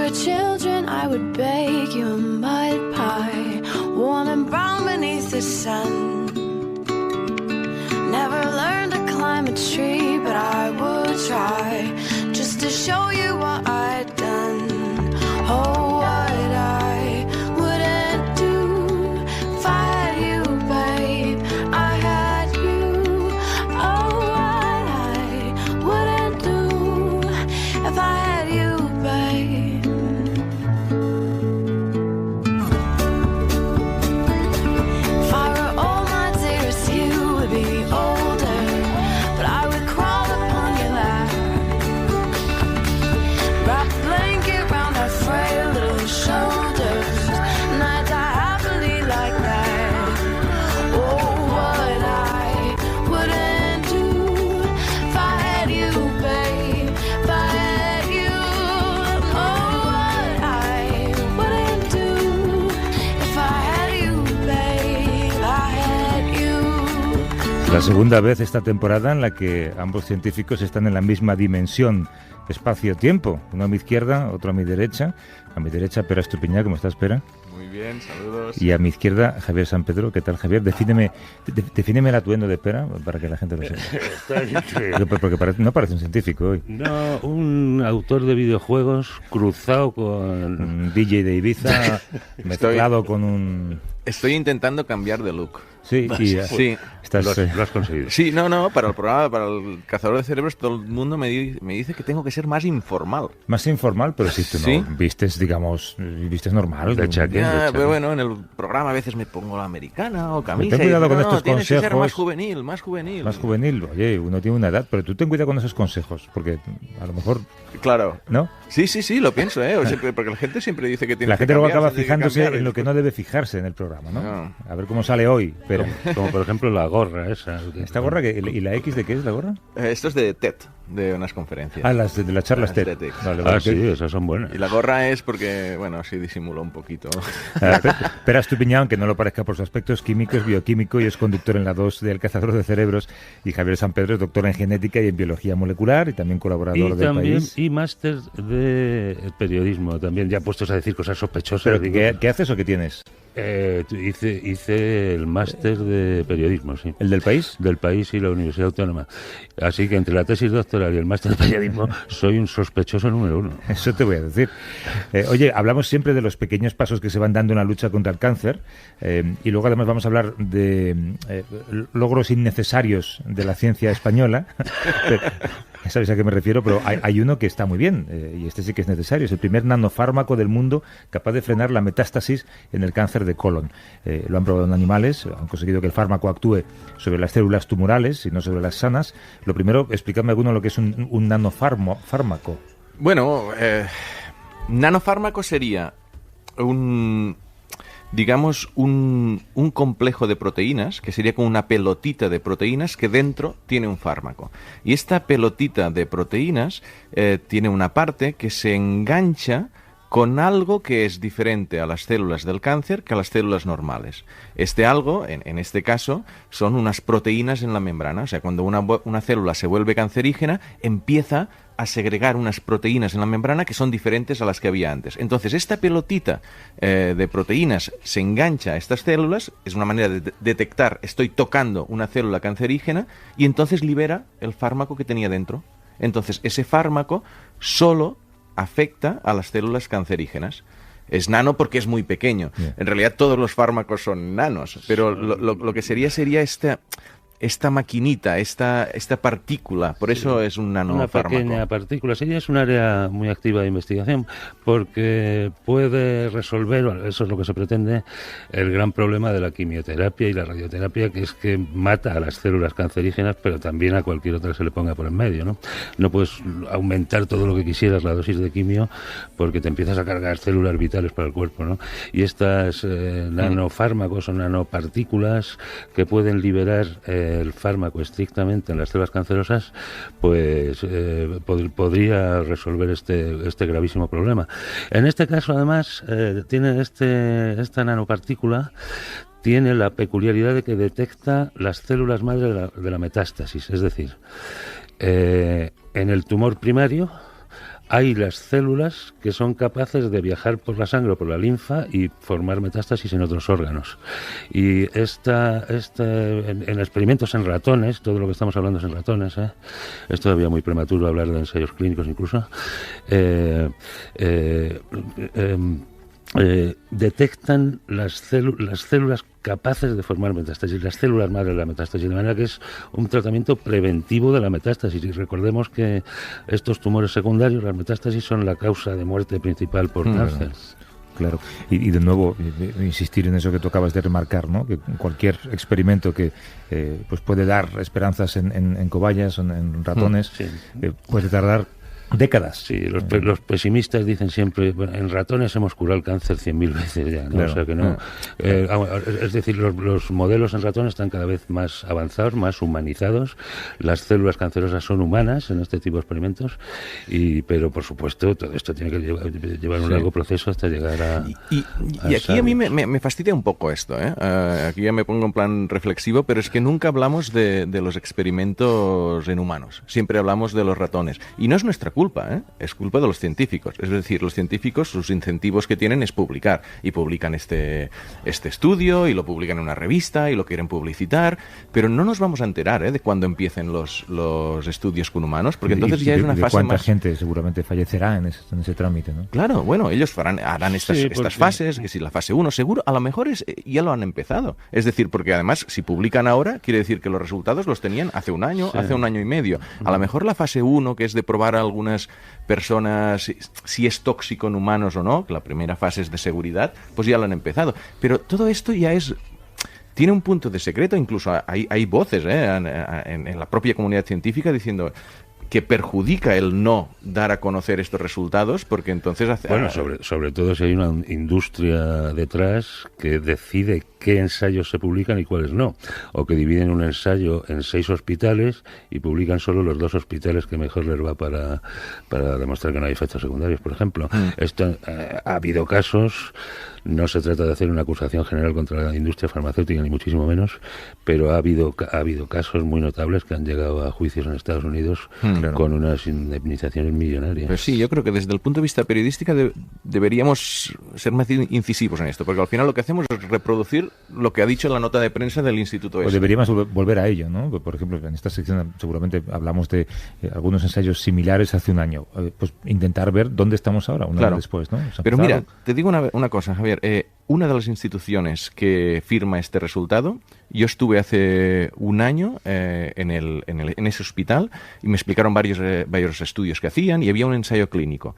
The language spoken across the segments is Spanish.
were children, I would bake you a mud pie, warm and brown beneath the sun. Never learned to climb a tree, but I would try, just to show you what I'd done. Oh, what I wouldn't do if I had you, babe. I had you. Oh, what I wouldn't do if I had you, babe. If I were old, my dearest, you would be older, but I would crawl upon your lap, wrap a blanket round our frail little shoulders, and I'd die happily like that. Oh, what I wouldn't do if I had you, babe, if I had you. Oh, what I wouldn't do if I had you, babe, I had you. La segunda vez esta temporada en la que ambos científicos están en la misma dimensión, espacio-tiempo. Uno a mi izquierda, otro a mi derecha. A mi derecha, Pera Estupiñán, ¿cómo estás, Pera? Muy bien, saludos. Y a mi izquierda, Javier San Pedro. ¿Qué tal, Javier? Defíneme el atuendo de Pera para que la gente lo sepa. Porque no parece un científico hoy. No, un autor de videojuegos cruzado con... Un DJ de Ibiza mezclado con un... Estoy intentando cambiar de look. Sí, y Sí. Lo has conseguido. Sí, no, para el programa, para el Cazador de Cerebros, todo el mundo me dice que tengo que ser más informal. Más informal, pero si tú ¿Sí? no vistes, digamos, vistes normal. De chaqueta. Ya, pero bueno, en el programa a veces me pongo la americana o camisa. Ten cuidado y, con no, estos tienes que ser consejos. más juvenil, más juvenil. Más juvenil. Oye, uno tiene una edad, pero tú ten cuidado con esos consejos, porque a lo mejor... Claro. ¿No? Sí, lo pienso, ¿eh? Porque la gente siempre dice que tiene La que gente luego cambiar, acaba tiene que fijándose cambiar, en lo que no después- debe fijarse en el programa, ¿no? No. A ver cómo sale hoy, pero... Como por ejemplo la gorra esa. ¿Esta gorra y la X de qué es la gorra? Esto es de TED, de unas conferencias. Ah, las de las charlas TED. TEDx. Vale, vale. Ah, sí, esas son buenas. Y la gorra es porque, bueno, así disimula un poquito. Pera Estupiñán, aunque no lo parezca por su aspecto, es químico, es bioquímico y es conductor en la 2 del Cazador de Cerebros. Y Javier San Pedro es doctor en genética y en biología molecular y también colaborador Y del también, País. y máster de periodismo, también ya puestos a decir cosas sospechosas. ¿Pero digo, qué haces o qué tienes? hice el máster de periodismo, sí. ¿El del País? Del País y la Universidad Autónoma. Así que entre la tesis doctoral y el máster de periodismo soy un sospechoso número uno. Eso te voy a decir. Oye, hablamos siempre de los pequeños pasos que se van dando en la lucha contra el cáncer y luego además vamos a hablar de logros innecesarios de la ciencia española. Ya sabéis a qué me refiero, pero hay uno que está muy bien y este sí que es necesario. Es el primer nanofármaco del mundo capaz de frenar la metástasis en el cáncer de colon. Lo han probado en animales, han conseguido que el fármaco actúe sobre las células tumorales y no sobre las sanas. Lo primero, explícame alguno lo que es un nanofármaco. Bueno, nanofármaco sería digamos, un complejo de proteínas, que sería como una pelotita de proteínas que dentro tiene un fármaco. Y esta pelotita de proteínas tiene una parte que se engancha con algo que es diferente a las células del cáncer que a las células normales. Este algo, en este caso, son unas proteínas en la membrana. O sea, cuando una célula se vuelve cancerígena, empieza a segregar unas proteínas en la membrana que son diferentes a las que había antes. Entonces, esta pelotita de proteínas se engancha a estas células, es una manera de detectar, estoy tocando una célula cancerígena, y entonces libera el fármaco que tenía dentro. Entonces, ese fármaco solo afecta a las células cancerígenas. Es nano porque es muy pequeño. Yeah. En realidad todos los fármacos son nanos, pero lo que sería esta maquinita, esta partícula, por eso es un nanofármaco. Una pequeña partícula. Sí, es un área muy activa de investigación porque puede resolver, eso es lo que se pretende, el gran problema de la quimioterapia y la radioterapia, que es que mata a las células cancerígenas, pero también a cualquier otra que se le ponga por en medio, ¿no? No puedes aumentar todo lo que quisieras la dosis de quimio porque te empiezas a cargar células vitales para el cuerpo, ¿no? Y estas nanofármacos o nanopartículas que pueden liberar el fármaco estrictamente en las células cancerosas, pues podría resolver este gravísimo problema. En este caso, además, tiene esta nanopartícula tiene la peculiaridad de que detecta las células madre de la metástasis, es decir, en el tumor primario hay las células que son capaces de viajar por la sangre o por la linfa y formar metástasis en otros órganos. Y en experimentos en ratones, todo lo que estamos hablando es en ratones, es todavía muy prematuro hablar de ensayos clínicos incluso, detectan las células capaces de formar metástasis, las células madre de la metástasis, de manera que es un tratamiento preventivo de la metástasis. Y recordemos que estos tumores secundarios, las metástasis, son la causa de muerte principal por cáncer. Claro, y de nuevo insistir en eso que tú acabas de remarcar, ¿no? Que cualquier experimento que pues puede dar esperanzas en cobayas o en ratones puede tardar décadas. Sí, los pesimistas dicen siempre, bueno, en ratones hemos curado el cáncer 100.000 veces ya, ¿no? Claro. O sea que no. Es decir, los modelos en ratones están cada vez más avanzados, más humanizados. Las células cancerosas son humanas en este tipo de experimentos, pero por supuesto todo esto tiene que llevar un largo proceso hasta llegar a... Y aquí a mí me fastidia un poco esto, ¿eh? Aquí ya me pongo en plan reflexivo, pero es que nunca hablamos de los experimentos en humanos. Siempre hablamos de los ratones. Y no es nuestra culpa, ¿eh? Es culpa de los científicos. Es decir, los científicos, sus incentivos que tienen es publicar. Y publican este estudio, y lo publican en una revista, y lo quieren publicitar, pero no nos vamos a enterar de cuándo empiecen los estudios con humanos, porque entonces ya es una fase cuánta más... gente seguramente fallecerá en ese trámite, ¿no? Claro, bueno, ellos harán estas fases, que si la fase 1 seguro, a lo mejor ya lo han empezado. Es decir, porque además, si publican ahora, quiere decir que los resultados los tenían hace un año, hace un año y medio. A lo mejor la fase 1, que es de probar a algunas personas si es tóxico en humanos o no, que la primera fase es de seguridad, pues ya lo han empezado. Pero todo esto ya tiene un punto de secreto, incluso hay voces en la propia comunidad científica diciendo que perjudica el no dar a conocer estos resultados, porque entonces Bueno, sobre todo si hay una industria detrás que decide qué ensayos se publican y cuáles no, o que dividen un ensayo en 6 hospitales y publican solo los 2 hospitales que mejor les va para demostrar que no hay efectos secundarios, por ejemplo. Ha habido casos, no se trata de hacer una acusación general contra la industria farmacéutica, ni muchísimo menos, pero ha habido casos muy notables que han llegado a juicios en Estados Unidos con unas indemnizaciones millonarias. Pues sí, yo creo que desde el punto de vista periodístico deberíamos ser más incisivos en esto, porque al final lo que hacemos es reproducir lo que ha dicho la nota de prensa del Instituto Pues deberíamos volver a ello, ¿no? Por ejemplo, en esta sección seguramente hablamos de algunos ensayos similares hace un año. Pues intentar ver dónde estamos ahora, un año después, ¿no? Pero mira, te digo una cosa, Javier. Una de las instituciones que firma este resultado, yo estuve hace un año en ese hospital y me explicaron varios estudios que hacían y había un ensayo clínico.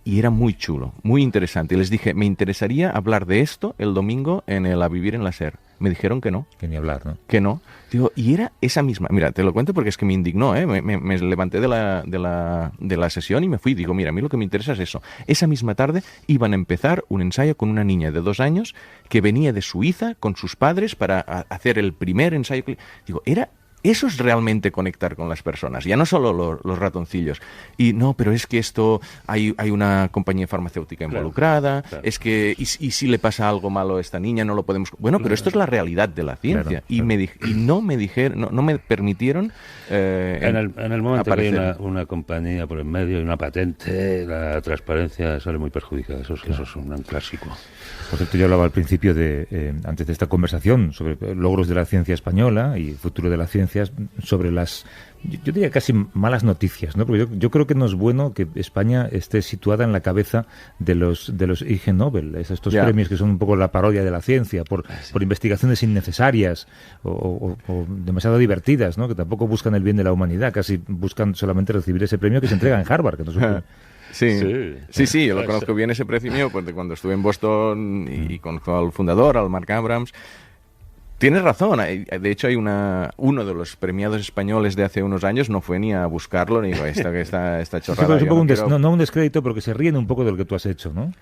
Y era muy chulo, muy interesante. Y les dije, me interesaría hablar de esto el domingo en el A Vivir en la SER. Me dijeron que no. Que ni hablar, ¿no? Que no. Digo, y era esa misma... Mira, te lo cuento porque es que me indignó, ¿eh? Me levanté de la sesión y me fui. Digo, mira, a mí lo que me interesa es eso. Esa misma tarde iban a empezar un ensayo con una niña de 2 años que venía de Suiza con sus padres para hacer el primer ensayo. Digo, eso es realmente conectar con las personas, ya no solo los ratoncillos. Y no, pero es que esto hay una compañía farmacéutica involucrada, claro. Es que y si le pasa algo malo a esta niña no lo podemos... Bueno, pero esto es la realidad de la ciencia. Claro. Y no me permitieron en el momento aparecer. Que hay una compañía por en medio y una patente, la transparencia sale muy perjudicada. Eso es un clásico. Por cierto, yo hablaba al principio antes de esta conversación sobre logros de la ciencia española y futuro de la ciencia, sobre las, yo diría casi malas noticias, ¿no? Porque yo creo que no es bueno que España esté situada en la cabeza de los Ig Nobel, estos premios que son un poco la parodia de la ciencia, por investigaciones innecesarias o demasiado divertidas, ¿no? Que tampoco buscan el bien de la humanidad, casi buscan solamente recibir ese premio que se entrega en Harvard, que no es un... Sí, yo lo conozco bien ese premio pues, de cuando estuve en Boston y conozco al fundador, al Mark Abrams. Tienes razón, de hecho hay uno de los premiados españoles de hace unos años no fue ni a buscarlo, ni digo, esta chorrada. Es un poco no un descrédito, pero que se ríen un poco de lo que tú has hecho, ¿no?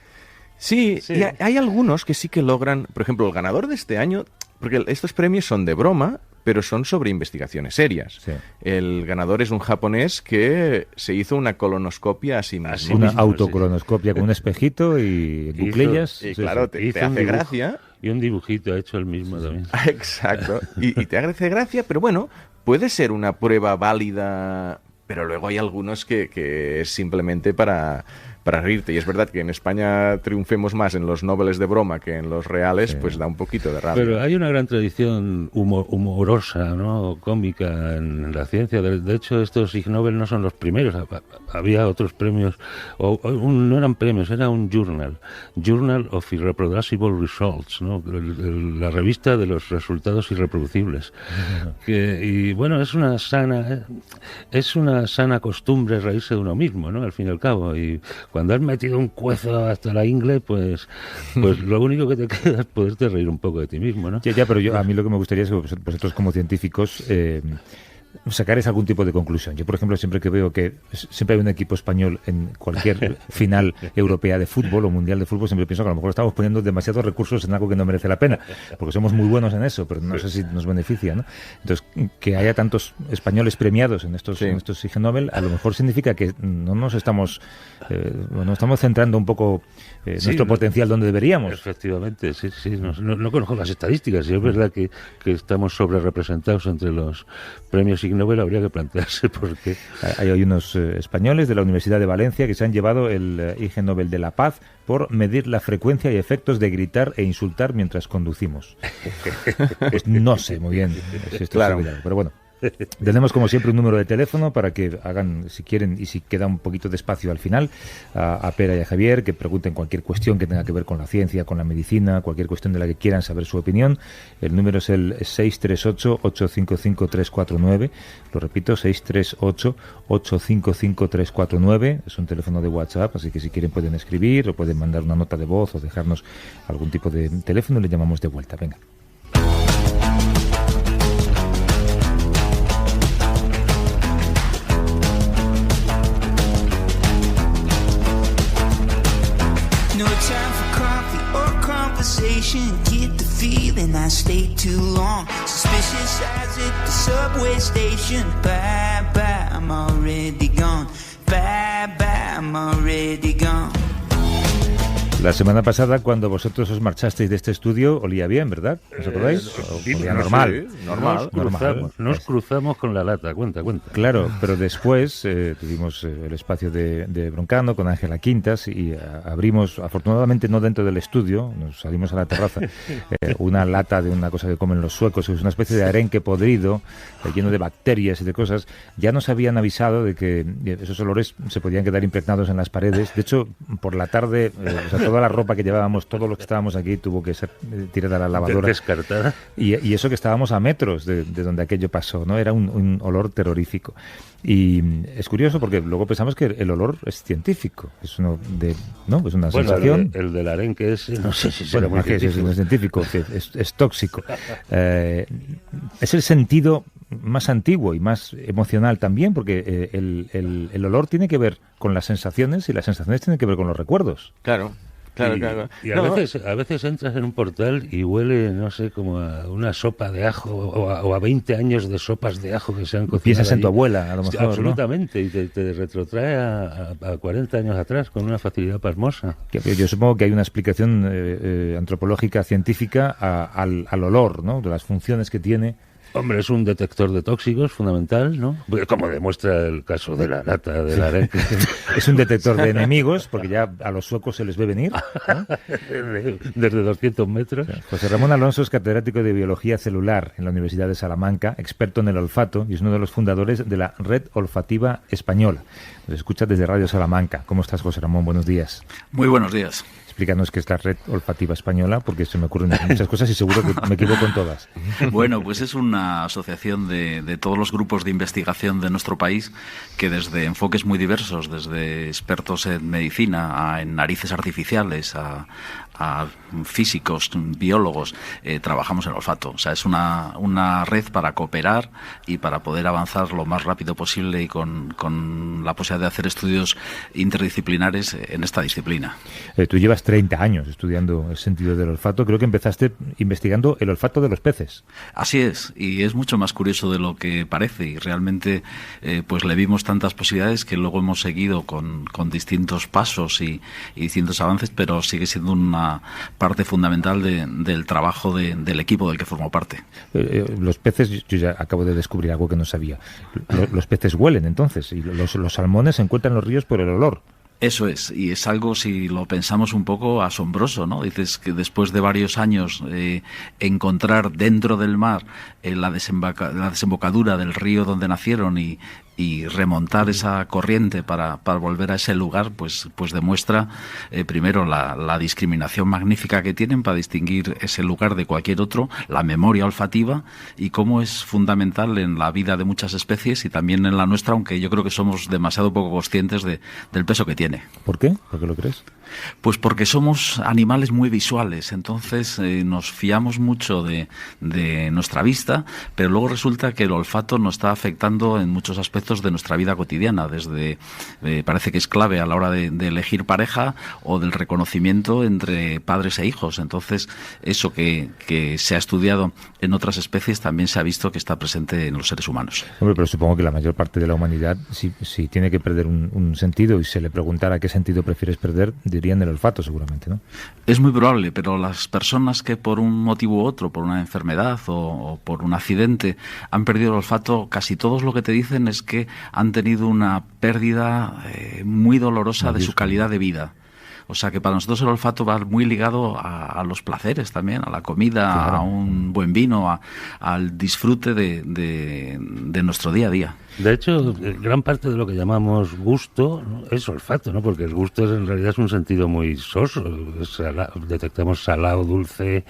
Sí. Y hay algunos que sí que logran, por ejemplo, el ganador de este año, porque estos premios son de broma, pero son sobre investigaciones serias. Sí. El ganador es un japonés que se hizo una colonoscopia a sí mismo. Una autocolonoscopia con un espejito y cuclillas. Y claro, te hace gracia. Y un dibujito hecho él mismo también. Exacto. Y te hace gracia, pero bueno, puede ser una prueba válida pero luego hay algunos que es simplemente para reírte. Y es verdad que en España triunfemos más en los noveles de broma que en los reales, pues da un poquito de rabia. Pero hay una gran tradición humorosa, ¿no? Cómica en la ciencia. De hecho, estos Ig Nobel no son los primeros. Había otros premios, no eran premios, era un Journal of Irreproducible Results, ¿no? La revista de los resultados irreproducibles. Y bueno, es una sana costumbre reírse de uno mismo, ¿no? Al fin y al cabo. Y cuando has metido un cuezo hasta la ingle, pues lo único que te queda es poderte reír un poco de ti mismo, ¿no? Ya, pero a mí lo que me gustaría es que vosotros como científicos sacaréis algún tipo de conclusión. Yo, por ejemplo, siempre que veo que siempre hay un equipo español en cualquier final europea de fútbol o mundial de fútbol, siempre pienso que a lo mejor estamos poniendo demasiados recursos en algo que no merece la pena, porque somos muy buenos en eso, pero no sé si nos beneficia, ¿no? Entonces, que haya tantos españoles premiados en estos Ig Nobel, a lo mejor significa que no nos estamos centrando un poco nuestro potencial donde deberíamos. Efectivamente, sí. No conozco las estadísticas, y es verdad que estamos sobre representados entre los premios Ig Nobel. Habría que plantearse por qué. Hay unos españoles de la Universidad de Valencia que se han llevado el Ig Nobel de la Paz por medir la frecuencia y efectos de gritar e insultar mientras conducimos. Pues no sé muy bien si esto es cuidado, pero bueno. Tenemos como siempre un número de teléfono para que hagan, si quieren, y si queda un poquito de espacio al final, a Pera y a Javier, que pregunten cualquier cuestión que tenga que ver con la ciencia, con la medicina, cualquier cuestión de la que quieran saber su opinión. El número es el 638-855-349, lo repito, 638-855-349, es un teléfono de WhatsApp, así que si quieren pueden escribir o pueden mandar una nota de voz o dejarnos algún tipo de teléfono y le llamamos de vuelta. Venga. Get the feeling I stayed too long. Suspicious eyes at the subway station. Bye bye, I'm already gone. Bye bye, I'm already gone. La semana pasada, cuando vosotros os marchasteis de este estudio, olía bien, ¿verdad? ¿Os acordáis? Olía normal. Sí, normal. Nos cruzamos con la lata, cuenta. Claro, pero después tuvimos el espacio de Broncano con Ángela Quintas y abrimos, afortunadamente no dentro del estudio, nos salimos a la terraza, una lata de una cosa que comen los suecos, es una especie de arenque podrido, lleno de bacterias y de cosas. Ya nos habían avisado de que esos olores se podían quedar impregnados en las paredes. De hecho, por la tarde, toda la ropa que llevábamos, todo lo que estábamos aquí, tuvo que ser tirada a la lavadora. Descartada. Y eso que estábamos a metros de donde aquello pasó, ¿no? Era un olor terrorífico. Y es curioso porque luego pensamos que el olor es científico, es uno de, ¿no? Es una sensación. El del arenque es, no sé si será muy científico. Es científico, que es tóxico. Es el sentido más antiguo y más emocional también, porque el olor tiene que ver con las sensaciones y las sensaciones tienen que ver con los recuerdos. Claro. Y a veces entras en un portal y huele, no sé, como a una sopa de ajo o a 20 años de sopas de ajo que se han cocinado. Piensas en tu abuela, a lo mejor, absolutamente, ¿no? Y te retrotrae a 40 años atrás con una facilidad pasmosa. Yo supongo que hay una explicación antropológica, científica al olor, ¿no? De las funciones que tiene. Hombre, es un detector de tóxicos fundamental, ¿no? Como demuestra el caso de la lata de la arenque. Es un detector de enemigos, porque ya a los suecos se les ve venir, ¿no? Desde 200 metros. José Ramón Alonso es catedrático de Biología Celular en la Universidad de Salamanca, experto en el olfato y es uno de los fundadores de la Red Olfativa Española. Nos escucha desde Radio Salamanca. ¿Cómo estás, José Ramón? Buenos días. Muy buenos días. Explícanos qué es la Red Olfativa Española, porque se me ocurren muchas cosas y seguro que me equivoco en todas. Bueno, pues es una asociación de todos los grupos de investigación de nuestro país que desde enfoques muy diversos, desde expertos en medicina, en narices artificiales, a físicos, biólogos, trabajamos en olfato. O sea, es una red para cooperar y para poder avanzar lo más rápido posible y con la posibilidad de hacer estudios interdisciplinares en esta disciplina. Tú llevas 30 años estudiando el sentido del olfato. Creo que empezaste investigando el olfato de los peces. Así es, y es mucho más curioso de lo que parece, y realmente pues le vimos tantas posibilidades que luego hemos seguido con distintos pasos y distintos avances, pero sigue siendo una una parte fundamental del trabajo del equipo del que formo parte. Los peces, yo ya acabo de descubrir algo que no sabía. Los peces huelen entonces, y los salmones se encuentran en los ríos por el olor. Eso es, y es algo, si lo pensamos un poco, asombroso, ¿no? Dices que después de varios años encontrar dentro del mar la desembocadura del río donde nacieron y remontar esa corriente para volver a ese lugar, pues demuestra primero la discriminación magnífica que tienen para distinguir ese lugar de cualquier otro, la memoria olfativa y cómo es fundamental en la vida de muchas especies y también en la nuestra, aunque yo creo que somos demasiado poco conscientes del peso que tiene. ¿Por qué? ¿Por qué lo crees? Pues porque somos animales muy visuales, entonces nos fiamos mucho de nuestra vista, pero luego resulta que el olfato nos está afectando en muchos aspectos de nuestra vida cotidiana, desde parece que es clave a la hora de elegir pareja o del reconocimiento entre padres e hijos. Entonces eso que se ha estudiado en otras especies también se ha visto que está presente en los seres humanos. Hombre, pero supongo que la mayor parte de la humanidad, si tiene que perder un sentido y se le preguntara qué sentido prefieres perder, dirían el olfato seguramente, ¿no? Es muy probable, pero las personas que por un motivo u otro, por una enfermedad o por un accidente, han perdido el olfato, casi todos lo que te dicen es que han tenido una pérdida muy dolorosa de su calidad de vida. O sea que para nosotros el olfato va muy ligado a los placeres también, a la comida, claro, a un buen vino, al disfrute de nuestro día a día. De hecho, gran parte de lo que llamamos gusto, ¿no?, es olfato, ¿no? Porque el gusto en realidad es un sentido muy soso. Detectamos salado, dulce,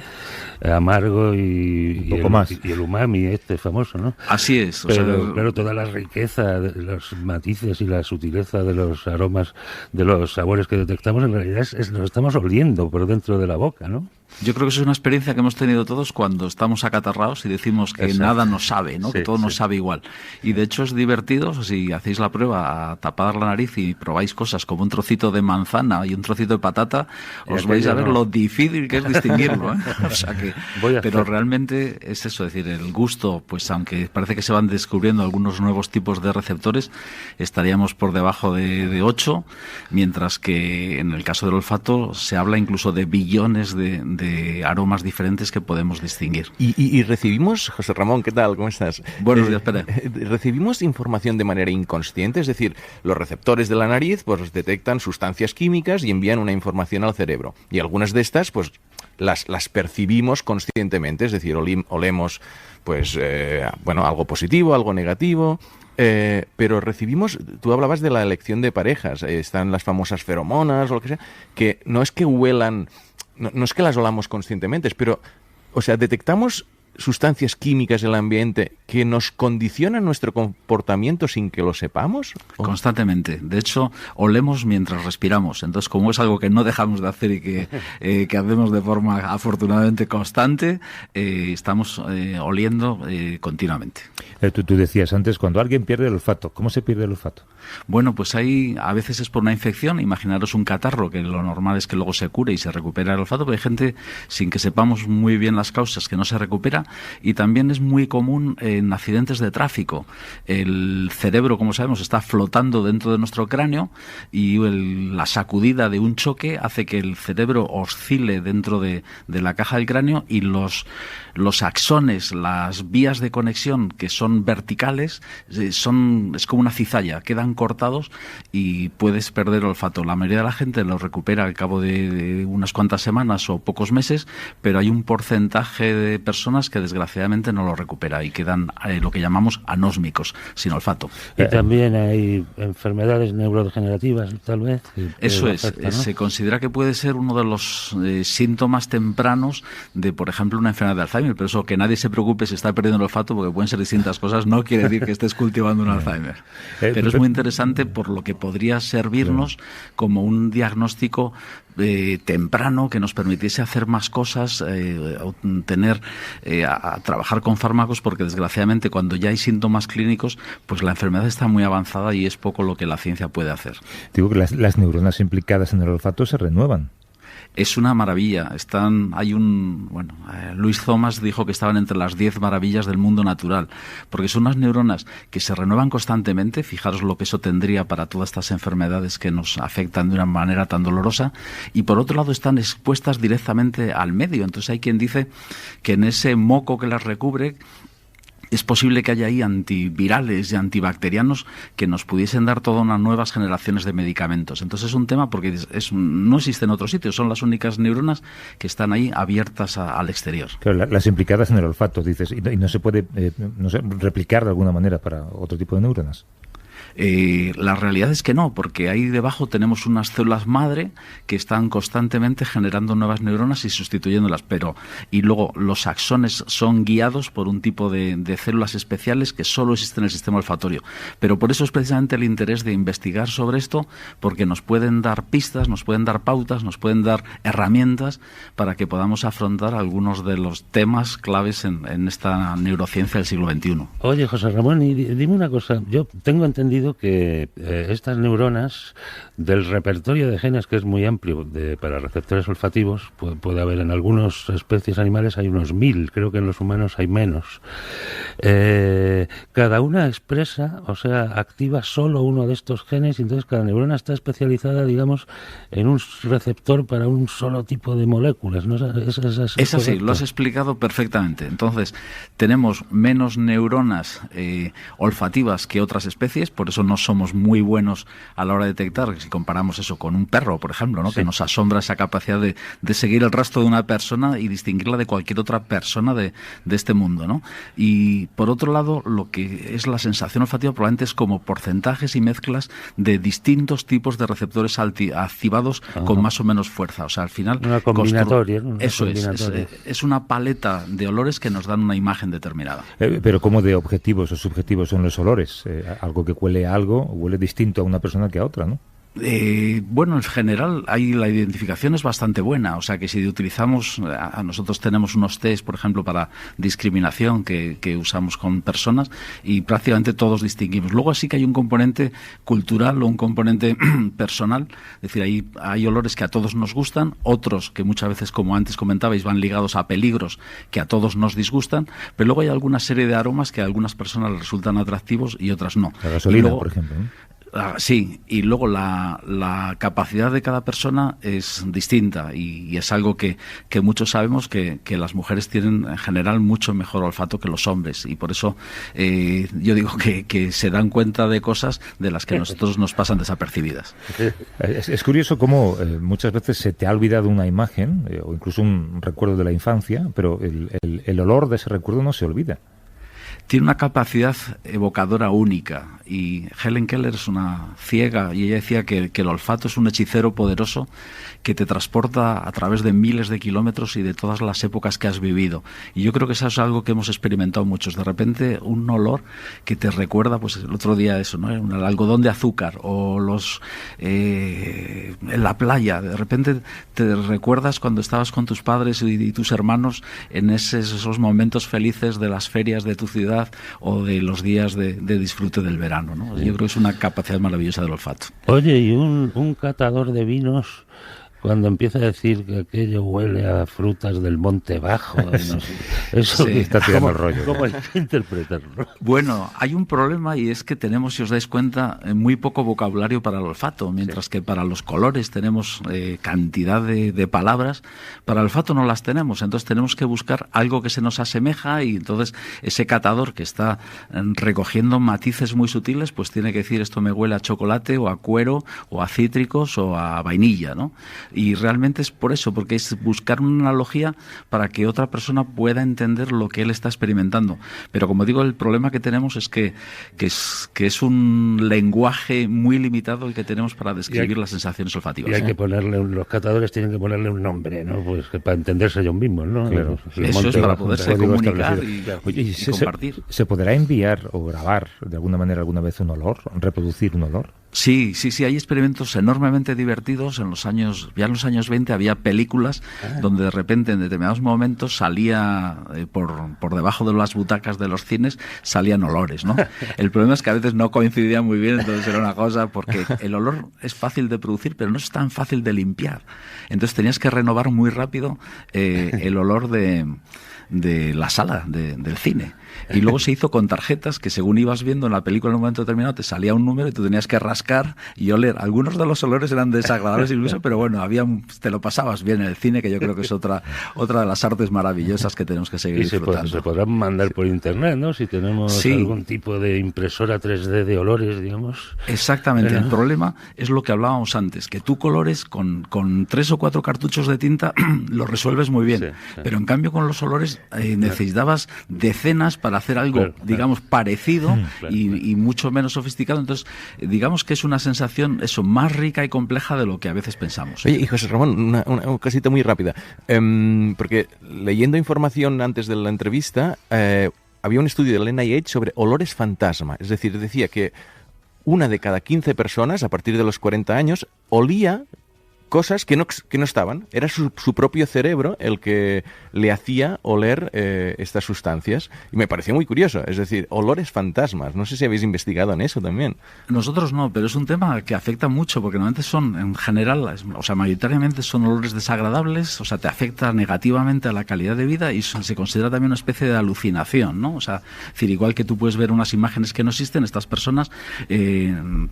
amargo y poco más. Y el umami famoso, ¿no? Así es. Pero claro, toda la riqueza de los matices y la sutileza de los aromas, de los sabores que detectamos, en realidad los estamos oliendo por dentro de la boca, ¿no? Yo creo que eso es una experiencia que hemos tenido todos cuando estamos acatarrados y decimos que exacto, nada nos sabe, ¿no? Sí, que todo nos sabe igual. Y de hecho es divertido, si hacéis la prueba a tapar la nariz y probáis cosas como un trocito de manzana y un trocito de patata, os vais a ver lo difícil que es distinguirlo, ¿eh? O sea que, pero realmente es eso, es decir, el gusto, pues aunque parece que se van descubriendo algunos nuevos tipos de receptores, estaríamos por debajo de 8, mientras que en el caso del olfato se habla incluso de billones de aromas diferentes que podemos distinguir. Y recibimos, José Ramón, ¿qué tal? ¿Cómo estás? Buenos días, Pere. ¿Recibimos información de manera inconsciente? Es decir, los receptores de la nariz pues detectan sustancias químicas y envían una información al cerebro. Y algunas de estas pues las percibimos conscientemente, es decir, olemos pues algo positivo, algo negativo. Pero recibimos, tú hablabas de la elección de parejas, están las famosas feromonas o lo que sea, que no es que huelan, no es que las olamos conscientemente, pero, o sea, detectamos sustancias químicas en el ambiente que nos condicionan nuestro comportamiento sin que lo sepamos. Constantemente. De hecho, olemos mientras respiramos. Entonces, como es algo que no dejamos de hacer y que hacemos de forma afortunadamente constante, estamos oliendo continuamente. Tú decías antes, cuando alguien pierde el olfato, ¿cómo se pierde el olfato? Bueno, pues ahí a veces es por una infección. Imaginaros un catarro, que lo normal es que luego se cure y se recupera el olfato, pero hay gente, sin que sepamos muy bien las causas, que no se recupera. Y también es muy común en accidentes de tráfico. El cerebro, como sabemos, está flotando dentro de nuestro cráneo y la sacudida de un choque hace que el cerebro oscile dentro de la caja del cráneo y los axones, las vías de conexión que son verticales, es como una cizalla, quedan cortados y puedes perder el olfato. La mayoría de la gente lo recupera al cabo de unas cuantas semanas o pocos meses, pero hay un porcentaje de personas que desgraciadamente no lo recupera y quedan lo que llamamos anósmicos, sin olfato. Y también hay enfermedades neurodegenerativas, tal vez. Eso es, afecta, ¿no? Se considera que puede ser uno de los síntomas tempranos de, por ejemplo, una enfermedad de Alzheimer, pero eso, que nadie se preocupe si está perdiendo el olfato, porque pueden ser distintas cosas, no quiere decir que estés cultivando un Alzheimer. Pero es muy interesante por lo que podría servirnos como un diagnóstico temprano que nos permitiese hacer más cosas, a trabajar con fármacos, porque desgraciadamente cuando ya hay síntomas clínicos, pues la enfermedad está muy avanzada y es poco lo que la ciencia puede hacer. Digo que las neuronas implicadas en el olfato se renuevan. Es una maravilla. Luis Thomas dijo que estaban entre las 10 maravillas del mundo natural, porque son unas neuronas que se renuevan constantemente. Fijaros lo que eso tendría para todas estas enfermedades que nos afectan de una manera tan dolorosa, y por otro lado están expuestas directamente al medio. Entonces hay quien dice que en ese moco que las recubre es posible que haya ahí antivirales y antibacterianos que nos pudiesen dar todas unas nuevas generaciones de medicamentos. Entonces es un tema porque no existe en otros sitios, son las únicas neuronas que están ahí abiertas al exterior. Claro, las implicadas en el olfato, dices, y no se puede replicar de alguna manera para otro tipo de neuronas. La realidad es que no, porque ahí debajo tenemos unas células madre que están constantemente generando nuevas neuronas y sustituyéndolas, y luego los axones son guiados por un tipo de células especiales que solo existen en el sistema olfatorio. Pero por eso es precisamente el interés de investigar sobre esto, porque nos pueden dar pistas, nos pueden dar pautas, nos pueden dar herramientas para que podamos afrontar algunos de los temas claves en esta neurociencia del siglo XXI. Oye, José Ramón, y dime una cosa, yo tengo entendido que estas neuronas, del repertorio de genes, que es muy amplio para receptores olfativos, puede haber en algunas especies animales, hay unos 1000, creo que en los humanos hay menos. Cada una expresa, o sea, activa solo uno de estos genes, y entonces cada neurona está especializada, digamos, en un receptor para un solo tipo de moléculas, ¿no? Es así, lo has explicado perfectamente. Entonces, tenemos menos neuronas olfativas que otras especies, por eso no somos muy buenos a la hora de detectar, si comparamos eso con un perro, por ejemplo, ¿no? Sí. Que nos asombra esa capacidad de seguir el rastro de una persona y distinguirla de cualquier otra persona de este mundo, ¿no? Y por otro lado, lo que es la sensación olfativa probablemente es como porcentajes y mezclas de distintos tipos de receptores activados con más o menos fuerza. O sea, al final... Una combinatoria. Es una paleta de olores que nos dan una imagen determinada. Pero ¿cómo de objetivos o subjetivos son los olores? Algo que huele a algo huele distinto a una persona que a otra, ¿no? Bueno, en general la identificación es bastante buena, o sea que si utilizamos, nosotros tenemos unos test, por ejemplo, para discriminación que usamos con personas y prácticamente todos distinguimos. Luego sí que hay un componente cultural o un componente personal, es decir, hay olores que a todos nos gustan, otros que muchas veces, como antes comentabais, van ligados a peligros que a todos nos disgustan, pero luego hay alguna serie de aromas que a algunas personas les resultan atractivos y otras no. La gasolina, por ejemplo, ¿no? Sí, y luego la capacidad de cada persona es distinta y es algo que muchos sabemos que las mujeres tienen en general mucho mejor olfato que los hombres, y por eso yo digo que se dan cuenta de cosas de las que nosotros nos pasan desapercibidas. Es curioso cómo muchas veces se te ha olvidado una imagen o incluso un recuerdo de la infancia, pero el olor de ese recuerdo no se olvida. Tiene una capacidad evocadora única, y Helen Keller es una ciega y ella decía que el olfato es un hechicero poderoso que te transporta a través de miles de kilómetros y de todas las épocas que has vivido. Y yo creo que eso es algo que hemos experimentado muchos. De repente un olor que te recuerda, pues el otro día eso, ¿no? El algodón de azúcar o en la playa. De repente te recuerdas cuando estabas con tus padres y tus hermanos en esos momentos felices de las ferias de tu ciudad o de los días de disfrute del verano, ¿no? Yo creo que es una capacidad maravillosa del olfato. Oye, y un catador de vinos, cuando empieza a decir que aquello huele a frutas del Monte Bajo, no sé, eso sí, está tirando el rollo. ¿Cómo hay que interpretarlo? Bueno, hay un problema, y es que tenemos, si os dais cuenta, muy poco vocabulario para el olfato, mientras que para los colores tenemos cantidad de palabras. Para el olfato no las tenemos, entonces tenemos que buscar algo que se nos asemeja, y entonces ese catador que está recogiendo matices muy sutiles, pues tiene que decir: esto me huele a chocolate o a cuero o a cítricos o a vainilla, ¿no? Y realmente es por eso, porque es buscar una analogía para que otra persona pueda entender lo que él está experimentando. Pero como digo, el problema que tenemos es que es un lenguaje muy limitado el que tenemos para describir las sensaciones olfativas. Y hay que ponerle, los catadores tienen que ponerle un nombre, ¿no? Pues que para entenderse ellos mismos, ¿no? Claro. Eso es para poderse comunicar y compartir. ¿Se podrá enviar o grabar de alguna manera alguna vez un olor, reproducir un olor? Sí, hay experimentos enormemente divertidos. Ya en los años 20 había películas donde de repente en determinados momentos salía por debajo de las butacas de los cines salían olores, ¿no? El problema es que a veces no coincidían muy bien, entonces era una cosa, porque el olor es fácil de producir, pero no es tan fácil de limpiar. Entonces tenías que renovar muy rápido el olor de la sala del cine. Y luego se hizo con tarjetas que según ibas viendo en la película en un momento determinado te salía un número y tú tenías que rascar y oler. Algunos de los olores eran desagradables incluso, pero bueno, te lo pasabas bien en el cine, que yo creo que es otra de las artes maravillosas que tenemos que seguir disfrutando. Se podrán mandar por internet, ¿no? Si tenemos algún tipo de impresora 3D de olores, digamos. Exactamente. El problema es lo que hablábamos antes, que tú colores con 3 o 4 cartuchos de tinta lo resuelves muy bien, pero en cambio con los olores necesitabas decenas para hacer algo, digamos, parecido y mucho menos sofisticado. Entonces, digamos que es una sensación más rica y compleja de lo que a veces pensamos. Oye, y José Ramón, una cosita muy rápida. Porque leyendo información antes de la entrevista, había un estudio del NIH sobre olores fantasma. Es decir, decía que 1 de cada 15 personas, a partir de los 40 años, olía cosas que no estaban. Era su propio cerebro el que le hacía oler estas sustancias. Y me pareció muy curioso. Es decir, olores fantasmas. No sé si habéis investigado en eso también. Nosotros no, pero es un tema que afecta mucho, porque normalmente son, en general, mayoritariamente son olores desagradables, te afecta negativamente a la calidad de vida y se considera también una especie de alucinación, ¿no? Es decir, igual que tú puedes ver unas imágenes que no existen, estas personas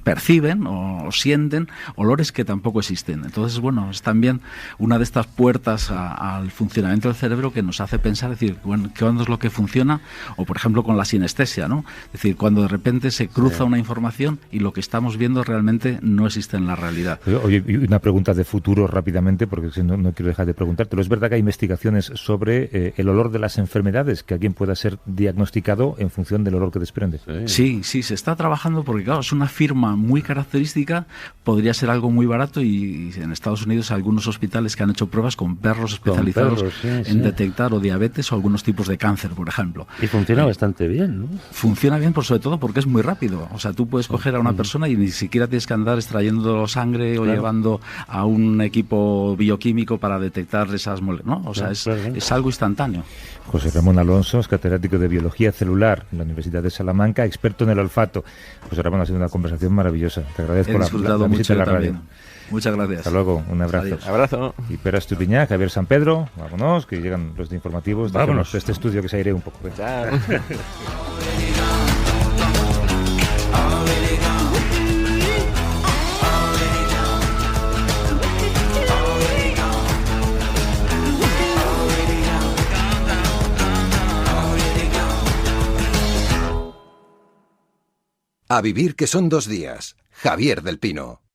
perciben o sienten olores que tampoco existen. Entonces, es también una de estas puertas al funcionamiento del cerebro que nos hace pensar, decir, ¿cuándo es lo que funciona? O, por ejemplo, con la sinestesia, ¿no? Es decir, cuando de repente se cruza una información y lo que estamos viendo realmente no existe en la realidad. Oye, una pregunta de futuro rápidamente, porque si no quiero dejar de preguntártelo. ¿Es verdad que hay investigaciones sobre el olor de las enfermedades, que alguien pueda ser diagnosticado en función del olor que desprende? Sí, se está trabajando porque, claro, es una firma muy característica, podría ser algo muy barato y en Estados Unidos hay algunos hospitales que han hecho pruebas con perros especializados en detectar o diabetes o algunos tipos de cáncer, por ejemplo. Y funciona bastante bien, ¿no? Funciona bien, sobre todo porque es muy rápido. Tú puedes coger a una persona y ni siquiera tienes que andar extrayendo sangre o llevando a un equipo bioquímico para detectar esas moléculas, ¿no? Es algo instantáneo. José Ramón Alonso es catedrático de Biología Celular en la Universidad de Salamanca, experto en el olfato. José Ramón, ha sido una conversación maravillosa. Te agradezco la visita a la radio. Muchas gracias. Hasta luego, un abrazo. Adiós. Abrazo. Y Pera Estupiñán, Javier San Pedro, vámonos, que llegan los de informativos. Vámonos. Este estudio que se aire un poco. Chao. A vivir que son 2 días. Javier del Pino.